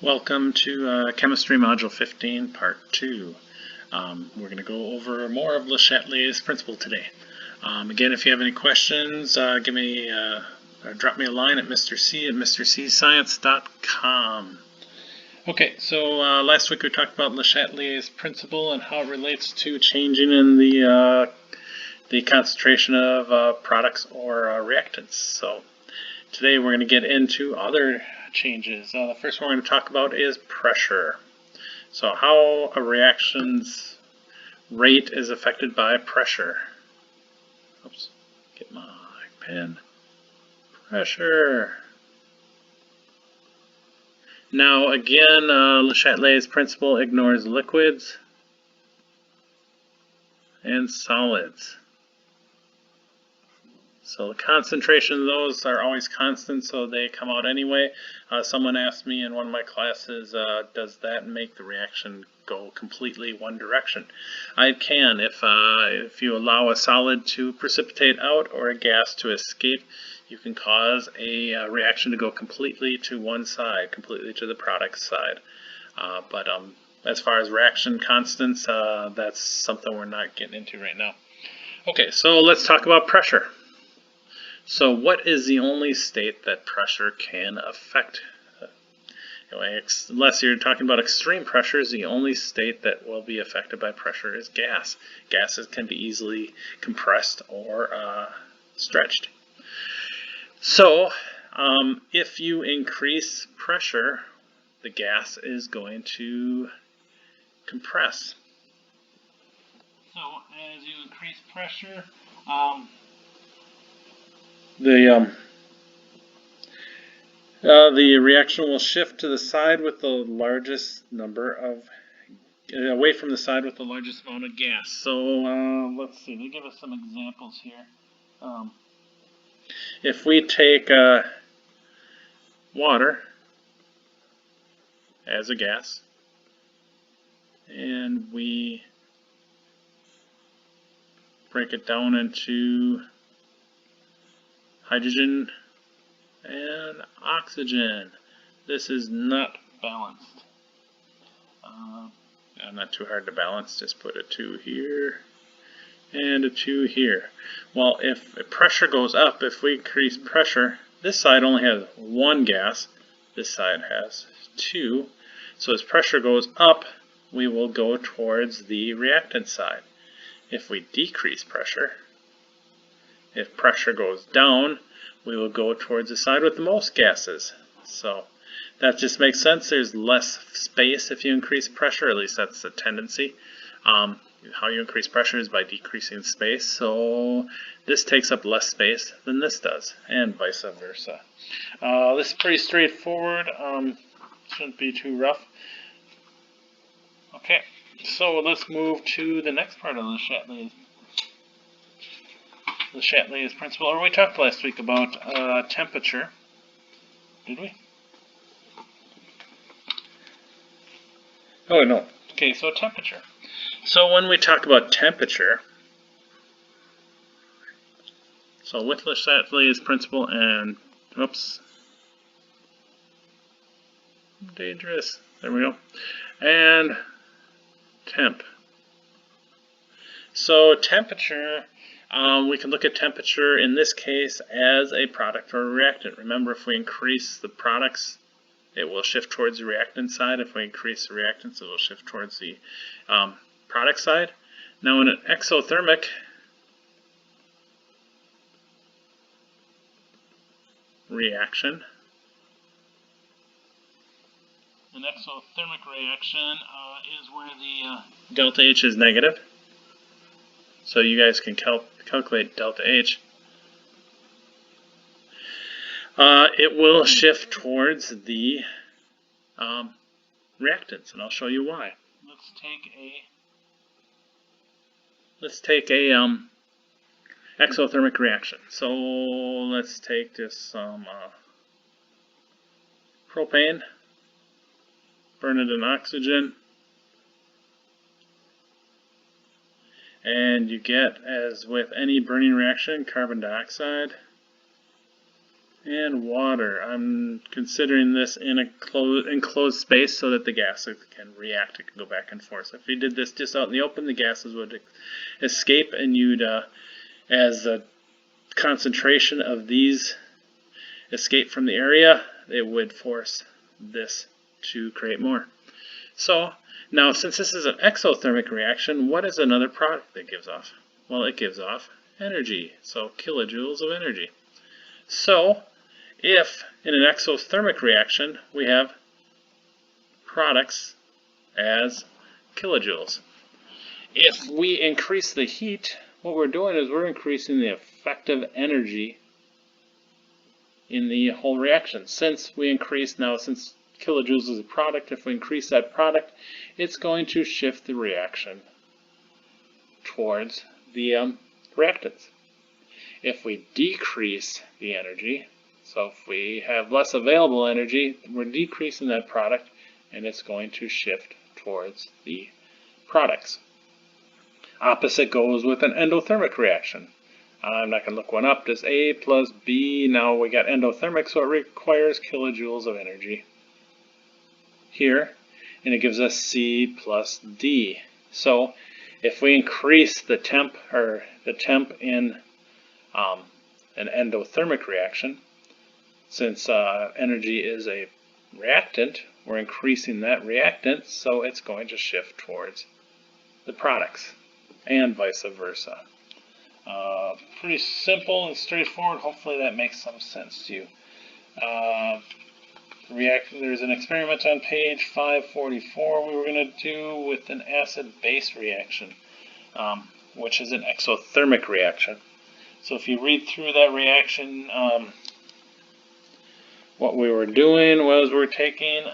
Welcome to Chemistry Module 15, Part 2. We're going to go over more of Le Chatelier's principle today. Again, if you have any questions, drop me a line at Mr. C at mrcscience.com. Okay, so last week we talked about Le Chatelier's principle and how it relates to changing in the concentration of products or reactants. So today we're going to get into other changes. The first one we're going to talk about is pressure. So how a reaction's rate is affected by pressure. Oops, get my pen. Pressure. Now again, Le Chatelier's principle ignores liquids and solids. So the concentration of those are always constant, so they come out anyway. Someone asked me in one of my classes, does that make the reaction go completely one direction? It can. If you allow a solid to precipitate out or a gas to escape, you can cause a reaction to go completely to one side, completely to the product side. But as far as reaction constants, that's something we're not getting into right now. Okay, so let's talk about pressure. So what is the only state that pressure can affect? Unless you're talking about extreme pressures, the only state that will be affected by pressure is gas. Gases can be easily compressed or stretched. So if you increase pressure, the gas is going to compress. So as you increase pressure, the reaction will shift to the side with the largest number of, away from the side with the largest amount of gas. So let's see, they give us some examples here. If we take water as a gas and we break it down into hydrogen and oxygen, this is not balanced. Not too hard to balance, just put a 2 here and a 2 here. Well, if pressure goes up, if we increase pressure, this side only has 1 gas, this side has 2. So as pressure goes up, we will go towards the reactant side. If we decrease pressure, if pressure goes down, we will go towards the side with the most gases. So that just makes sense. There's less space if you increase pressure, at least that's the tendency. How you increase pressure is by decreasing space. So this takes up less space than this does, and vice versa. This is pretty straightforward. Shouldn't be too rough. Okay, so let's move to the next part of Le Chatelier's principle. Or we talked last week about temperature. Did we? Oh, no. Okay, so temperature. So when we talk about temperature, so with Le Chatelier's principle and, oops, dangerous, there we go, and temp. So temperature, we can look at temperature in this case as a product or a reactant. Remember, if we increase the products, it will shift towards the reactant side. If we increase the reactants, it will shift towards the product side. Now in an exothermic reaction, is where the delta H is negative. So you guys can calculate delta H. It will shift towards the reactants, and I'll show you why. Let's take a exothermic reaction. So let's take just some propane, burn it in oxygen, and you get, as with any burning reaction, carbon dioxide and water. I'm considering this in a enclosed space so that the gases can react. It can go back and forth. If you did this just out in the open, the gases would escape, and you'd, as the concentration of these escape from the area, it would force this to create more. So now, since this is an exothermic reaction, what is another product that gives off? Well, it gives off energy, so kilojoules of energy. So if in an exothermic reaction we have products as kilojoules, if we increase the heat, what we're doing is we're increasing the effective energy in the whole reaction. Since kilojoules is a product, if we increase that product, it's going to shift the reaction towards the reactants. If we decrease the energy, so if we have less available energy, we're decreasing that product, and it's going to shift towards the products. Opposite goes with an endothermic reaction. I'm not going to look one up. Just A plus B. Now we got endothermic, so it requires kilojoules of energy here, and it gives us C plus D. So if we increase the temp in an endothermic reaction, since energy is a reactant, we're increasing that reactant, so it's going to shift towards the products, and vice versa. Pretty simple and straightforward. Hopefully that makes some sense to you. There's an experiment on page 544 we were going to do with an acid-base reaction, which is an exothermic reaction. So if you read through that reaction, what we were doing was we're taking,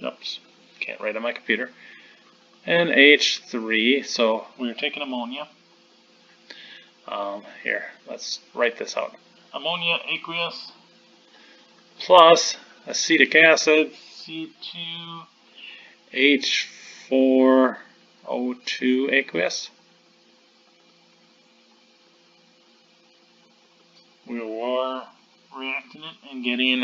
oops, can't write on my computer, NH3, so we were taking ammonia. Here, let's write this out. Ammonia aqueous plus acetic acid, C2H4O2 aqueous. We were reacting it and getting,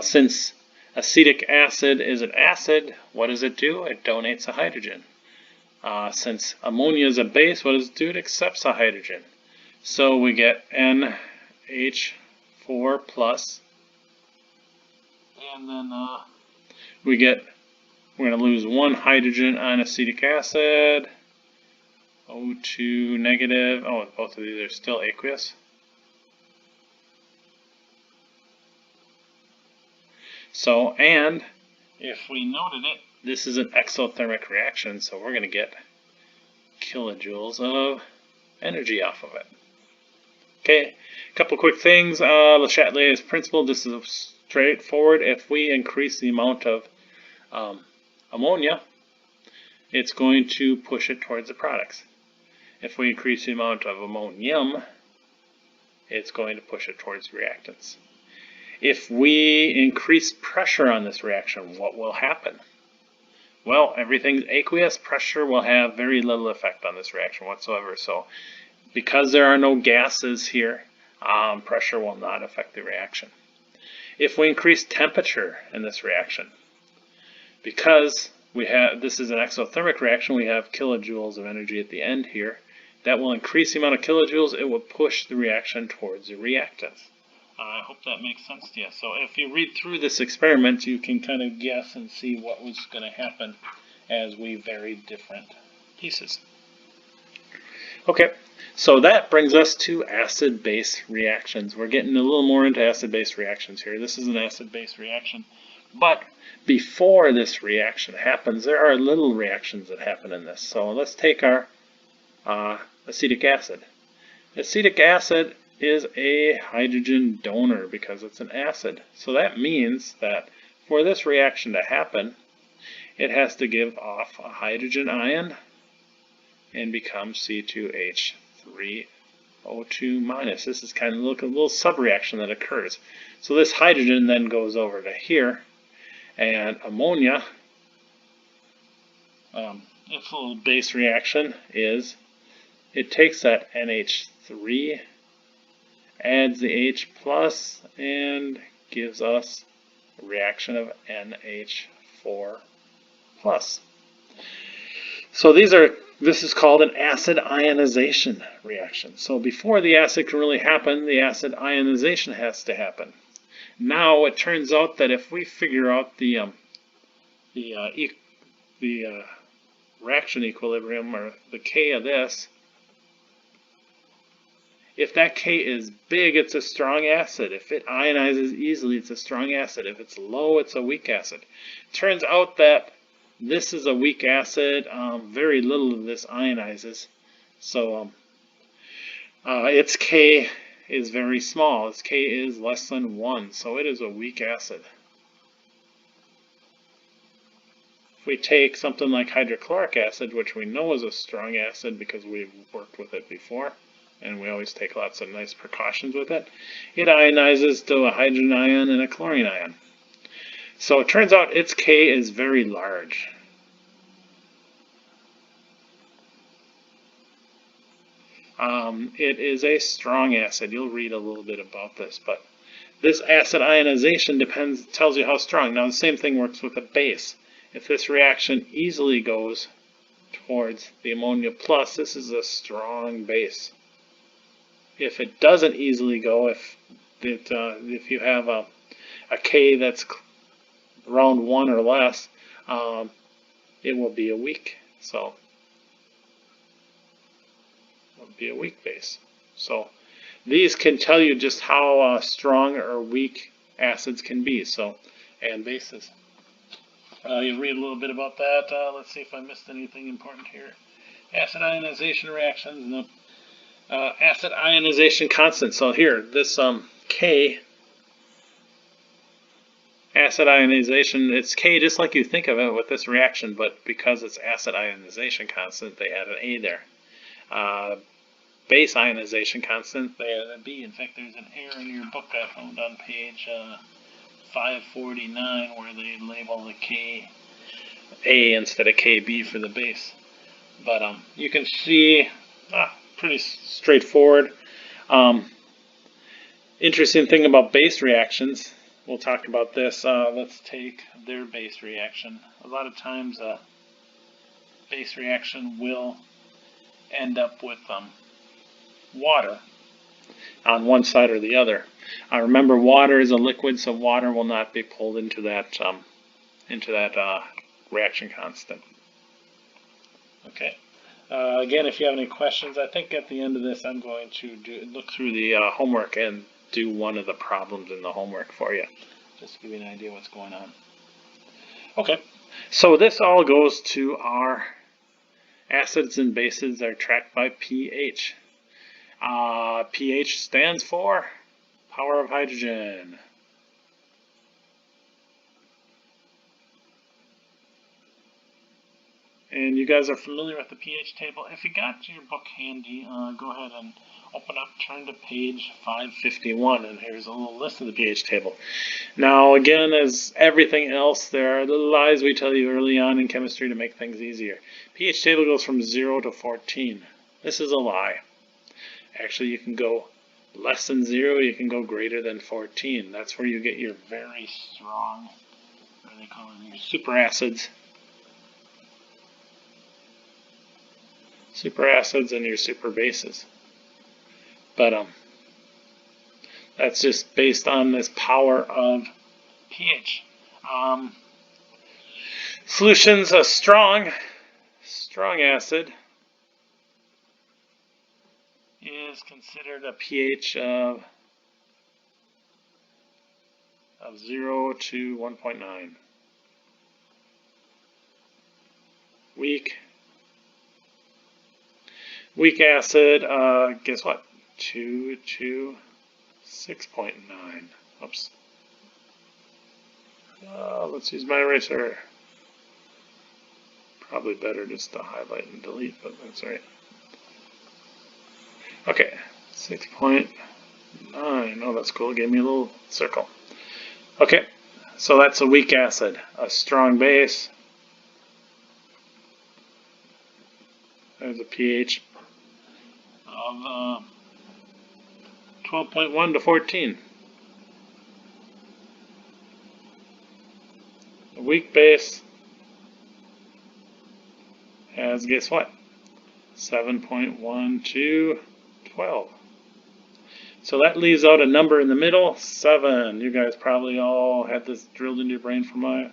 since acetic acid is an acid, what does it do? It donates a hydrogen. Since ammonia is a base, what does it do? It accepts a hydrogen. So we get NH4 plus, and then we're going to lose one hydrogen on acetic acid, O2 negative. Oh, both of these are still aqueous. So, and if we noted it, this is an exothermic reaction, so we're going to get kilojoules of energy off of it. Okay, a couple quick things. Le Chatelier's principle, this is straightforward. If we increase the amount of ammonia, it's going to push it towards the products. If we increase the amount of ammonium, it's going to push it towards reactants. If we increase pressure on this reaction, what will happen? Well, everything's aqueous. Pressure will have very little effect on this reaction whatsoever. So, because there are no gases here, pressure will not affect the reaction. If we increase temperature in this reaction, because this is an exothermic reaction, we have kilojoules of energy at the end here. That will increase the amount of kilojoules. It will push the reaction towards the reactants. I hope that makes sense to you. So if you read through this experiment, you can kind of guess and see what was going to happen as we varied different pieces. Okay, so that brings us to acid-base reactions. We're getting a little more into acid-base reactions here. This is an acid-base reaction. But before this reaction happens, there are little reactions that happen in this. So let's take our acetic acid. Acetic acid is a hydrogen donor because it's an acid. So that means that for this reaction to happen, it has to give off a hydrogen ion and become C2H3O2 minus. This is kind of a little subreaction that occurs. So this hydrogen then goes over to here, and ammonia, its little base reaction is it takes that NH3 adds the H plus, and gives us a reaction of NH4 plus. So this is called an acid ionization reaction. So before the acid can really happen, the acid ionization has to happen. Now it turns out that if we figure out the reaction equilibrium, or the K of this, if that K is big, it's a strong acid. If it ionizes easily, it's a strong acid. If it's low, it's a weak acid. Turns out that this is a weak acid. Very little of this ionizes. So its K is very small. Its K is less than 1. So it is a weak acid. If we take something like hydrochloric acid, which we know is a strong acid because we've worked with it before, and we always take lots of nice precautions with it, it ionizes to a hydrogen ion and a chlorine ion. So it turns out its K is very large. It is a strong acid. You'll read a little bit about this, but this acid ionization tells you how strong. Now the same thing works with a base. If this reaction easily goes towards the ammonia plus, this is a strong base. If it doesn't easily go, if you have a K that's around 1 or less, it will be a weak. So it will be a weak base. So these can tell you just how strong or weak acids can be. So and bases. You read a little bit about that. Let's see if I missed anything important here. Acid ionization reactions. No. Acid ionization constant. So here, this K, acid ionization, it's K just like you think of it with this reaction, but because it's acid ionization constant, they add an A there. Base ionization constant, they add a B. In fact, there's an error in your book I found on page 549 where they label the K A instead of KB for the base. But you can see pretty straightforward. Interesting thing about base reactions, we'll talk about this. Let's take their base reaction. A lot of times a base reaction will end up with water on one side or the other. Remember, water is a liquid, so water will not be pulled into that reaction constant. Okay. Again, if you have any questions, I think at the end of this I'm going to look through the homework and do one of the problems in the homework for you, just to give you an idea what's going on. Okay, so this all goes to our acids and bases are tracked by pH. pH stands for power of hydrogen. And you guys are familiar with the pH table. If you got your book handy, go ahead and open up, turn to page 551, and here's a little list of the pH table. Now, again, as everything else, there are little lies we tell you early on in chemistry to make things easier. pH table goes from 0 to 14. This is a lie. Actually, you can go less than 0, you can go greater than 14. That's where you get your very strong, what do they call them, your superacids. Superacids and your superbases. But that's just based on this power of pH. Solutions, a strong acid is considered a pH of 0 to 1.9. Weak acid, guess what? 2 to 6.9. Oops. Let's use my eraser. Probably better just to highlight and delete, but that's all right. Okay, 6.9. Oh, that's cool. It gave me a little circle. Okay, so that's a weak acid. A strong base. There's a pH of 12.1 to 14. The weak base has, guess what? 7.1 to 12. So that leaves out a number in the middle, 7. You guys probably all had this drilled into your brain from a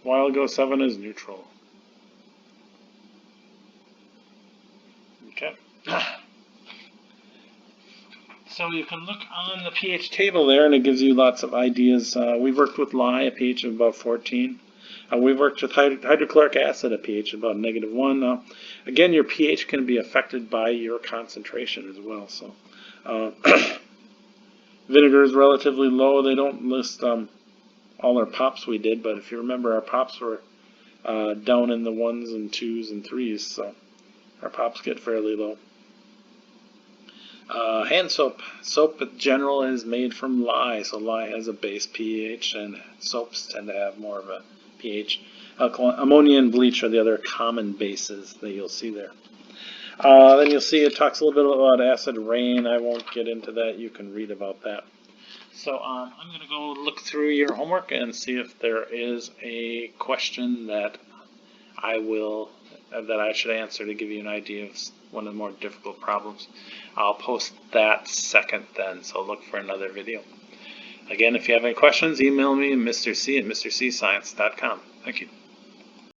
while ago. 7 is neutral. Okay. So you can look on the pH table there, and it gives you lots of ideas. We've worked with lye, a pH of about 14. We've worked with hydrochloric acid, a pH of about -1. Again, your pH can be affected by your concentration as well. So, vinegar is relatively low. They don't list all our pops we did, but if you remember, our pops were down in the 1s and 2s and 3s, so our pops get fairly low. Hand soap. Soap in general is made from lye, so lye has a base pH, and soaps tend to have more of a pH. Ammonia and bleach are the other common bases that you'll see there. Then you'll see it talks a little bit about acid rain. I won't get into that. You can read about that. So I'm going to go look through your homework and see if there is a question that I should answer to give you an idea of one of the more difficult problems. I'll post that second then, so look for another video. Again, if you have any questions, email me at mrc@mrcscience.com. Thank you.